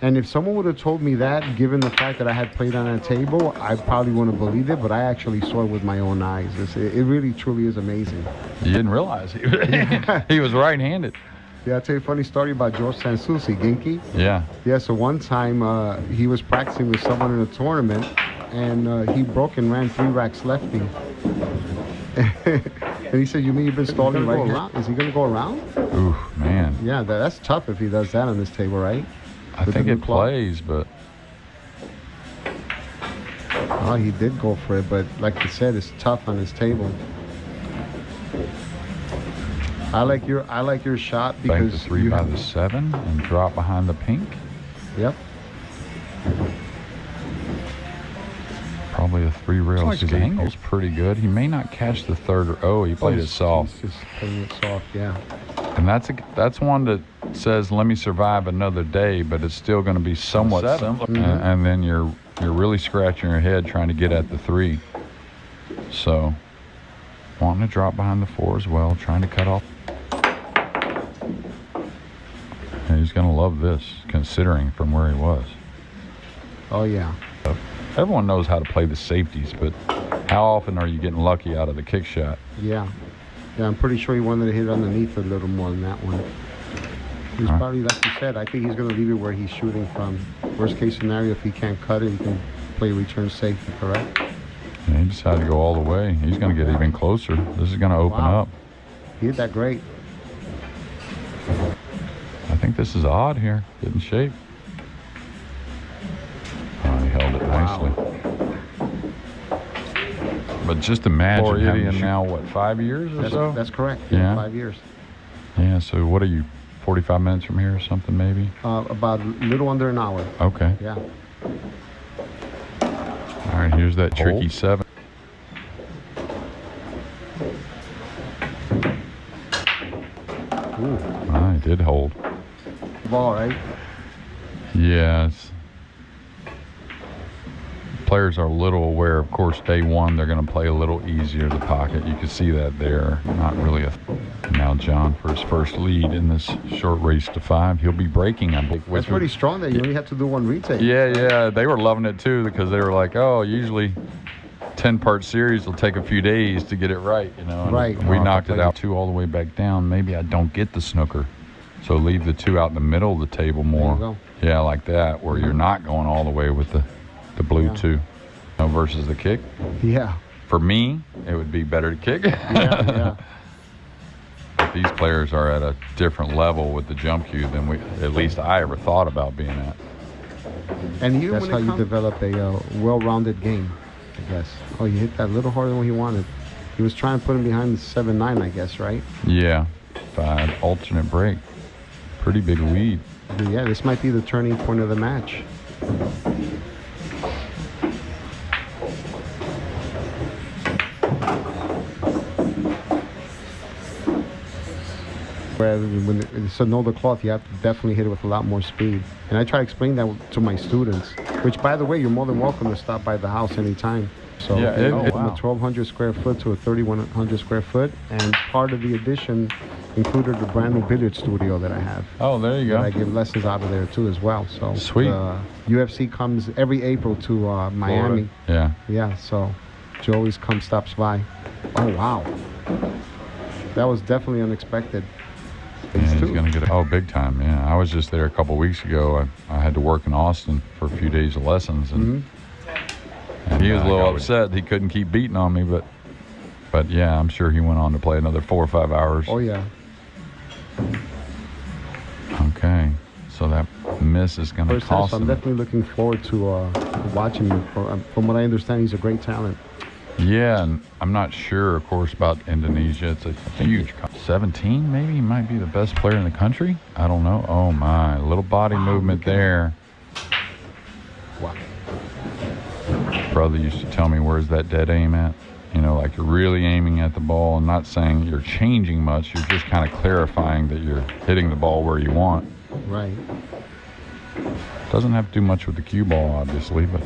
And if someone would have told me that, given the fact that I had played on a table, I probably wouldn't have believed it. But I actually saw it with my own eyes. It really, truly is amazing. You didn't realize he was right-handed. Yeah, I'll tell you a funny story about George Sansusi, Ginky. Yeah. Yeah, so one time he was practicing with someone in a tournament, and he broke and ran 3 racks lefty. And he said, "You mean you've been stalling right now? Is he going to go around?" Ooh, man. Yeah, that's tough if he does that on this table, right? I think it plays, but... Oh, he did go for it, but like you said, it's tough on his table. I like your shot because bank the 3 by the 7 and drop behind the pink. Yep. Probably a 3 rail. His angle's pretty good. He may not catch the 3rd. Oh, he played it soft. He's just playing it soft, yeah. And that's one that says, "Let me survive another day," but it's still going to be somewhat similar. And then you're really scratching your head trying to get at the 3. So, wanting to drop behind the 4 as well, trying to cut off. And he's going to love this, considering from where he was. Oh, yeah. Everyone knows how to play the safeties, but how often are you getting lucky out of the kick shot? Yeah. Yeah, I'm pretty sure he wanted to hit underneath a little more than that one. He's probably, like you said, I think he's going to leave it where he's shooting from. Worst case scenario, if he can't cut it, he can play return safety, correct? Yeah, he decided to go all the way. He's going to get even closer. This is going to open up. He hit that great. I think this is odd here. Get in shape. Oh, he held it nicely. But just imagine having now, what, 5 years or so? That's correct. Yeah. 5 years. Yeah, so what are you, 45 minutes from here or something maybe? About a little under an hour. Okay. Yeah. All right, here's that tricky 7. Ooh. I did hold. Ball, right? Yes. Players are a little aware, of course, day 1, they're going to play a little easier the pocket. You can see that there. Not really a... Now John for his first lead in this short race to 5. He'll be breaking, I believe. That's pretty strong that you only have to do 1 retake. Yeah. They were loving it, too, because they were like, oh, usually 10-part series will take a few days to get it right, you know. And right. we knocked it out 2 all the way back down. Maybe I don't get the snooker. So leave the 2 out in the middle of the table more. There you go. Yeah, like that, where you're not going all the way with the blue 2 versus the kick. Yeah. For me, it would be better to kick. Yeah. But these players are at a different level with the jump cue than at least I ever thought about being at. And that's how you develop a well-rounded game, I guess. Oh, you hit that a little harder than what he wanted. He was trying to put him behind the 7-9, I guess, right? Yeah. 5 alternate break. Pretty big lead. Yeah, this might be the turning point of the match. Whereas when it's another cloth, you have to definitely hit it with a lot more speed. And I try to explain that to my students, which, by the way, you're more than welcome to stop by the house anytime. So yeah, from a 1,200 square foot to a 3,100 square foot, and part of the addition included the brand new billiard studio that I have. Oh, there you go. I give lessons out of there too as well. So sweet. UFC comes every April to Miami. Florida. Yeah. So Joe always stops by. Oh wow, that was definitely unexpected. Yeah, he's gonna get big time. Yeah, I was just there a couple weeks ago. I had to work in Austin for a few days of lessons, and he was a little upset he couldn't keep beating on me, but yeah, I'm sure he went on to play another 4 or 5 hours. Oh yeah. Okay, so that miss is going to cost him. I'm definitely looking forward to watching him. From what I understand, he's a great talent. Yeah, and I'm not sure, of course, about Indonesia. It's a huge 17, maybe. He might be the best player in the country. I don't know. Oh, my. Little body movement there. Wow. Brother used to tell me, where's that dead aim at? You know, like you're really aiming at the ball and not saying you're changing much. You're just kind of clarifying that you're hitting the ball where you want. Right. Doesn't have to do much with the cue ball, obviously, but...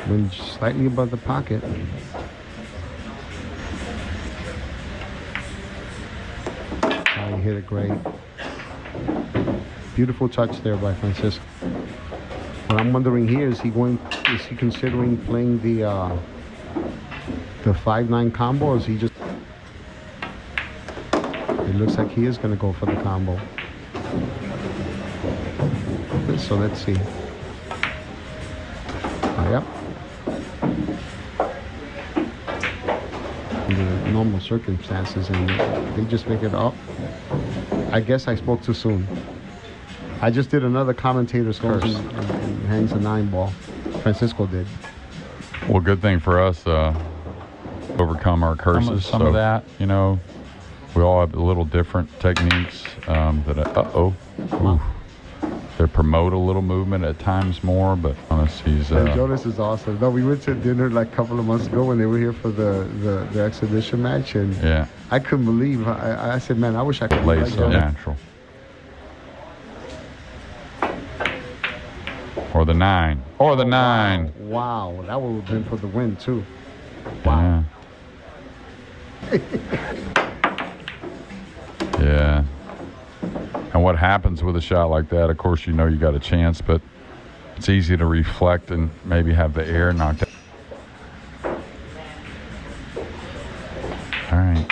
Went slightly above the pocket. hit it great. Beautiful touch there by Francisco. What I'm wondering here is he considering playing the 5-9 combo, or is he just? It looks like he is going to go for the combo. So let's see. Yep. Under normal circumstances, and they just make it up. I guess I spoke too soon. I just did another commentator's curse and hangs a 9-ball. Francisco did. Well, good thing for us, overcome our curses. Some of that, you know, we all have a little different techniques. They promote a little movement at times more, but honestly, he's. Jonas is awesome. No, we went to dinner like a couple of months ago when they were here for the exhibition match, and yeah, I couldn't believe. I said, man, I wish I could play like so natural. Or the 9. Or the 9. Wow, that would have been for the win too. Wow. Yeah. Yeah. And what happens with a shot like that, of course, you know you got a chance, but it's easy to reflect and maybe have the air knocked out. All right.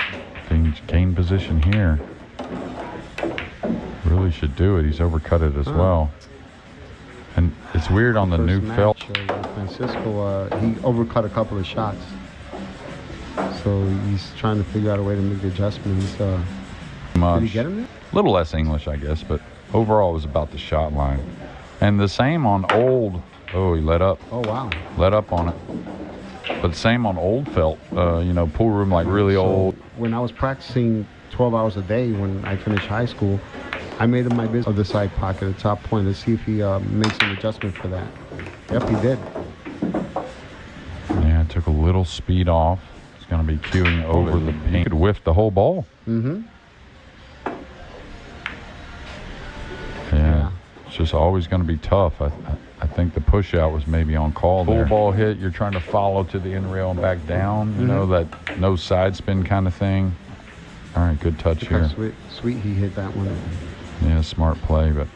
Gain position here. Really should do it. He's overcut it as well. And it's weird on the new felt. Francisco, he overcut a couple of shots. So he's trying to figure out a way to make the adjustments. Did he get him there? A little less English, I guess, but overall it was about the shot line. And the same on old. Oh, he let up. Oh, wow. Let up on it. But same on old felt, you know, pool room like really old. When I was practicing 12 hours a day when I finished high school, I made him my business of the side pocket, the top point, to see if he makes an adjustment for that. Yep, he did. Yeah, took a little speed off. It's going to be cueing over the paint. He could whiff the whole ball. Mm-hmm. Yeah, it's just always going to be tough. I think the push out was maybe on call there. Full ball hit, you're trying to follow to the end rail and back down, you know, that no side spin kind of thing. All right, good touch here. Sweet, he hit that one. Yeah, smart play, but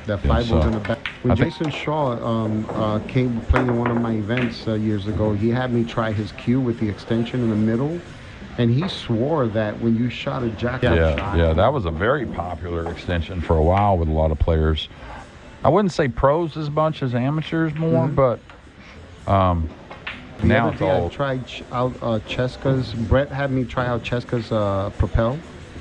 that 5 was in the back. When Jason Shaw came playing in one of my events years ago, he had me try his cue with the extension in the middle, and he swore that when you shot a jack shot. Yeah, that was a very popular extension for a while with a lot of players. I wouldn't say pros as much as amateurs more, but now it's all. I tried out Cheska's. Brett had me try out Cheska's Propel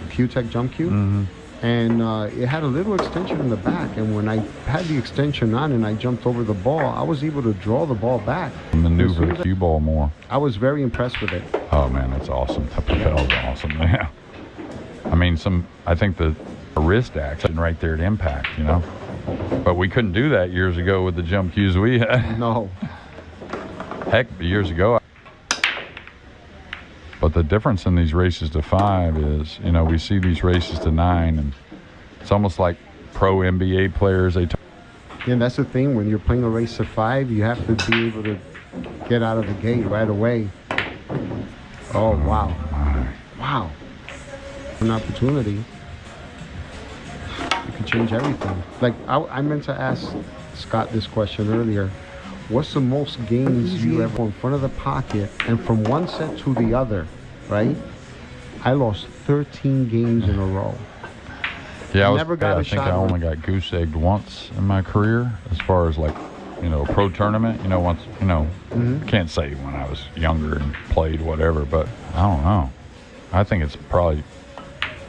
Q-Tech jump cue. And it had a little extension in the back, and when I had the extension on and I jumped over the ball, I was able to draw the ball back. Maneuver the cue ball more. I was very impressed with it. Oh man, that's awesome. That propel is awesome. Yeah. I mean, I think the wrist action right there at impact, you know. But we couldn't do that years ago with the jump cues we had. No. Heck, years ago. But the difference in these races to 5 is, you know, we see these races to 9, and it's almost like pro NBA players. Yeah, and that's the thing. When you're playing a race to 5, you have to be able to get out of the gate right away. Oh, wow. Wow. An opportunity. You can change everything. Like, I meant to ask Scott this question earlier. What's the most games you ever in front of the pocket, and from one set to the other, right? I lost 13 games in a row. Yeah, I think I only got goose egged once in my career, as far as like, you know, a pro tournament. You know, once, you know, can't say when I was younger and played whatever, but I don't know. I think it's probably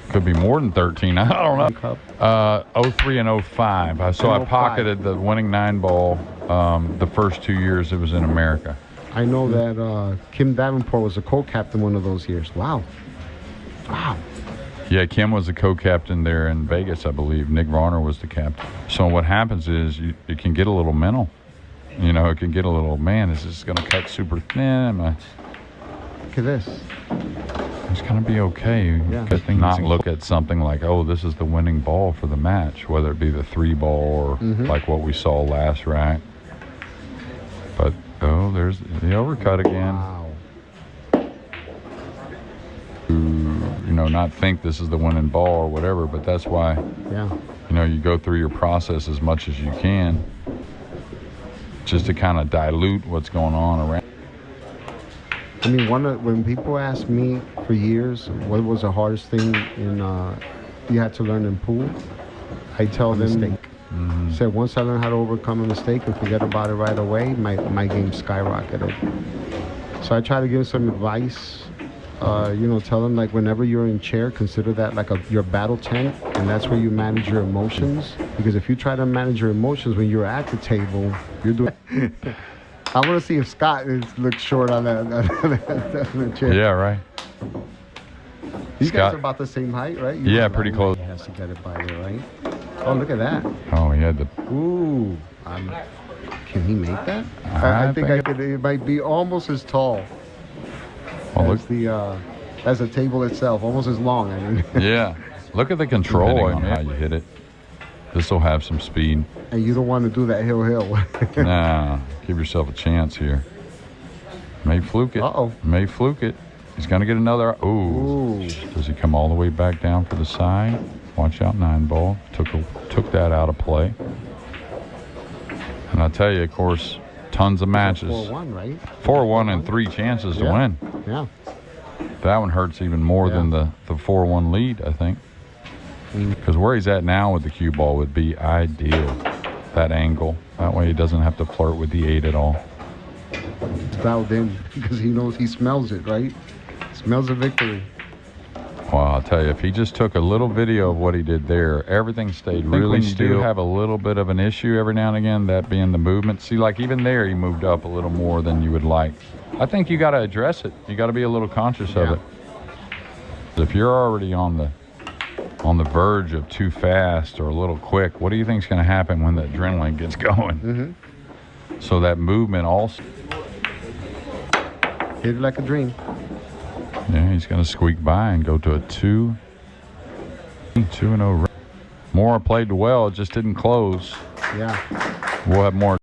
could be more than 13. I don't know. 03 and 05. So I pocketed the winning 9-ball the first 2 years it was in America. I know that Kim Davenport was a co-captain one of those years. Wow. Wow. Yeah, Kim was the co-captain there in Vegas, I believe. Nick Varner was the captain. So what happens is it can get a little mental. You know, it can get a little, man, is this going to cut super thin? Look at this. It's going to be okay. Yeah. Good thing not look at something like, oh, this is the winning ball for the match, whether it be the 3-ball or like what we saw last rack. But, oh, there's the overcut again. Wow. Ooh, not think this is the winning ball or whatever, but that's why, Yeah. you go through your process as much as you can just to kind of dilute what's going on around. I mean, when people ask me for years what was the hardest thing you had to learn in pool, I tell them mistake. Said once I learned how to overcome a mistake and forget about it right away, my game skyrocketed. So I try to give some advice. Tell them, like, whenever you're in chair, consider that like your battle tent, and that's where you manage your emotions. Because if you try to manage your emotions when you're at the table, you're doing. I want to see if Scott looks short on that chair. Yeah, right. These Scott, guys are about the same height, right? Yeah, pretty close. He has to get it by there, right? Oh, look at that. Oh, he had the. Ooh. Can he make that? I think it might be almost as tall as the table itself, almost as long. I mean. Yeah. Look at the control on how you hit it. This will have some speed. And you don't want to do that hill. Nah, give yourself a chance here. May fluke it. Uh-oh. May fluke it. He's going to get another. Ooh. Does he come all the way back down for the side? Watch out, 9-ball. Took that out of play. And I tell you, of course, tons of matches. 4-1, right? 4-1 and 3 chances to win. Yeah. That one hurts even more than the 4-1 lead, I think. Because where he's at now with the cue ball would be ideal. That angle. That way he doesn't have to flirt with the 8 at all. It's dialed in because he knows, he smells it, right? Smells a victory. Well, I'll tell you, if he just took a little video of what he did there, everything stayed really still. You do have a little bit of an issue every now and again, that being the movement. See, like even there, he moved up a little more than you would like. I think you got to address it. You got to be a little conscious of it. If you're already on the verge of too fast or a little quick, what do you think is going to happen when the adrenaline gets going? So that movement also. Hit it like a dream. Yeah, he's going to squeak by and go to a 2-0. Morrah played well, it just didn't close. Yeah. We'll have more.